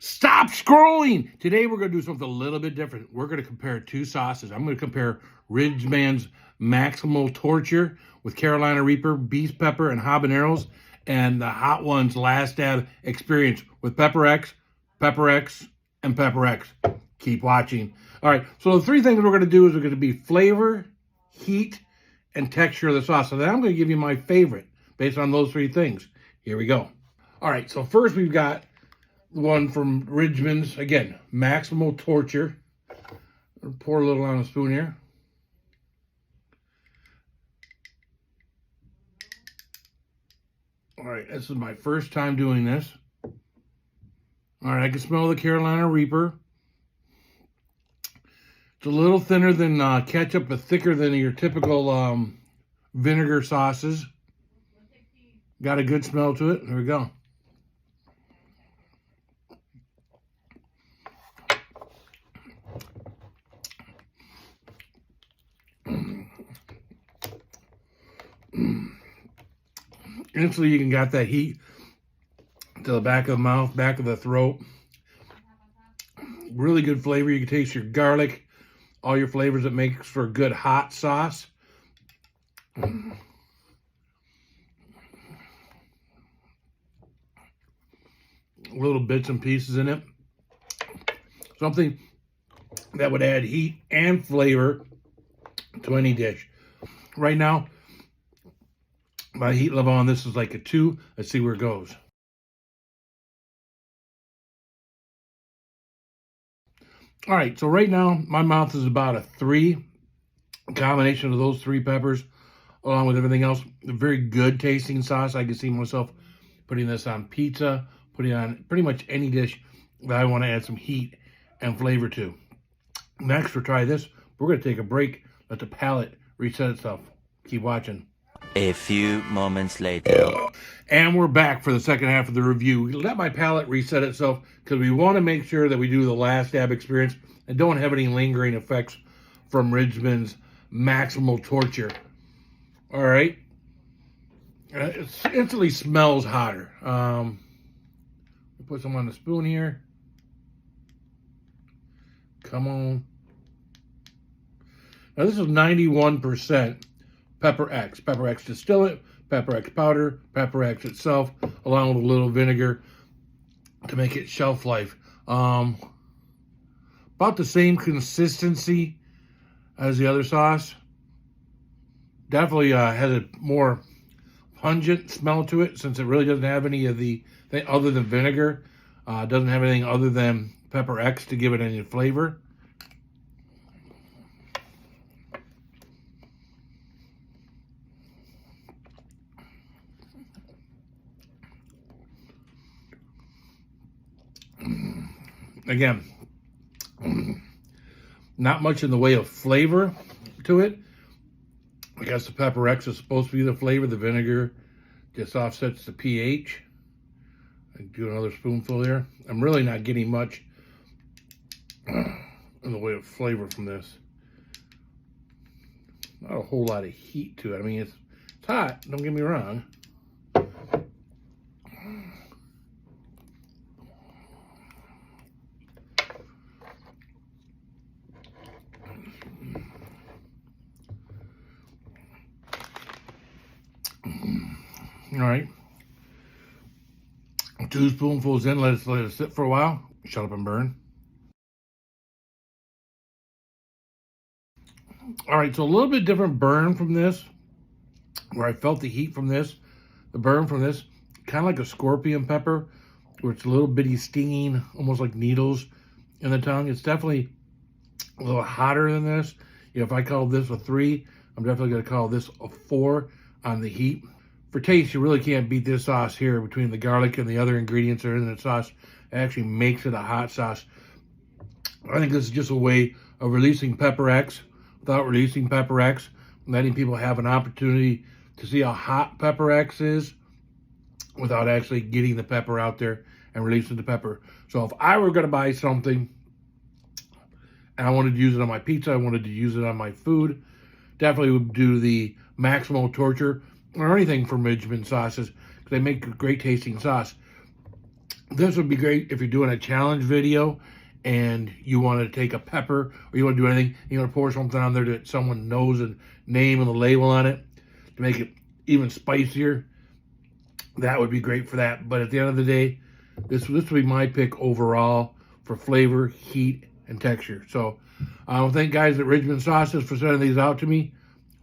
Stop scrolling! Today we're going to do something a little bit different. We're going to compare two sauces. I'm going to compare Ridgeman's Maximal Torture with Carolina Reaper, beef pepper, and habaneros, and the Hot Ones Last Dab Xperience with Pepper X, and Pepper X. Keep watching. All right, so the three things we're going to do is we're going to be flavor, heat, and texture of the sauce. So then I'm going to give you my favorite based on those three things. Here we go. All right, so first we've got one from Ridgeman's, again, Maximal Torture. I'll pour a little on a spoon here. All right, this is my first time doing this. All right, I can smell the Carolina Reaper. It's a little thinner than ketchup, but thicker than your typical vinegar sauces. Got a good smell to it. There we go. Instantly, you can got that heat to the back of the mouth, back of the throat. Really good flavor. You can taste your garlic, all your flavors that makes for a good hot sauce. Little bits and pieces in it. Something that would add heat and flavor to any dish. Right now, my heat level on this is like a 2. Let's see where it goes. All right, so right now, my mouth is about a 3. A combination of those 3 peppers, along with everything else. A very good tasting sauce. I can see myself putting this on pizza, putting it on pretty much any dish that I want to add some heat and flavor to. Next, we'll try this. We're going to take a break, let the palate reset itself. Keep watching. A few moments later. And we're back for the second half of the review. Let my palate reset itself because we want to make sure that we do the Last Dab Xperience and don't have any lingering effects from Ridgeman's Maximal Torture. All right. It instantly smells hotter. Put some on the spoon here. Come on. Now this is 91% Pepper X. Pepper X distillate, Pepper X powder, Pepper X itself, along with a little vinegar to make it shelf life. About the same consistency as the other sauce. Definitely has a more pungent smell to it since it really doesn't have any of the thing other than vinegar. Doesn't have anything other than Pepper X to give it any flavor. Again, not much in the way of flavor to it. I guess the Pepper X is supposed to be the flavor. The vinegar just offsets the pH. I do another spoonful here. I'm really not getting much in the way of flavor from this. Not a whole lot of heat to it. I mean, it's hot, don't get me wrong. All right. 2 spoonfuls in, let it sit for a while. Shut up and burn. All right, so a little bit different burn from this, where I felt the heat from this. The burn from this, kind of like a scorpion pepper, where it's a little bitty stinging, almost like needles in the tongue. It's definitely a little hotter than this. You know, if I call this a 3, I'm definitely going to call this a 4 on the heat. For taste, you really can't beat this sauce here between the garlic and the other ingredients that are in the sauce. It actually makes it a hot sauce. I think this is just a way of releasing Pepper X without releasing Pepper X, letting people have an opportunity to see how hot Pepper X is without actually getting the pepper out there and releasing the pepper. So if I were going to buy something and I wanted to use it on my pizza, I wanted to use it on my food, definitely would do the Maximal Torture or anything from Ridgeman sauces, because they make a great tasting sauce. This would be great if you're doing a challenge video and you want to take a pepper or you want to do anything, you want to pour something on there that someone knows and name and the label on it to make it even spicier. That would be great for that. But at the end of the day, this would be my pick overall for flavor, heat, and texture. So I want to thank guys at Ridgeman Sauces for sending these out to me.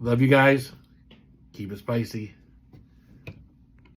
Love you guys. Keep it spicy.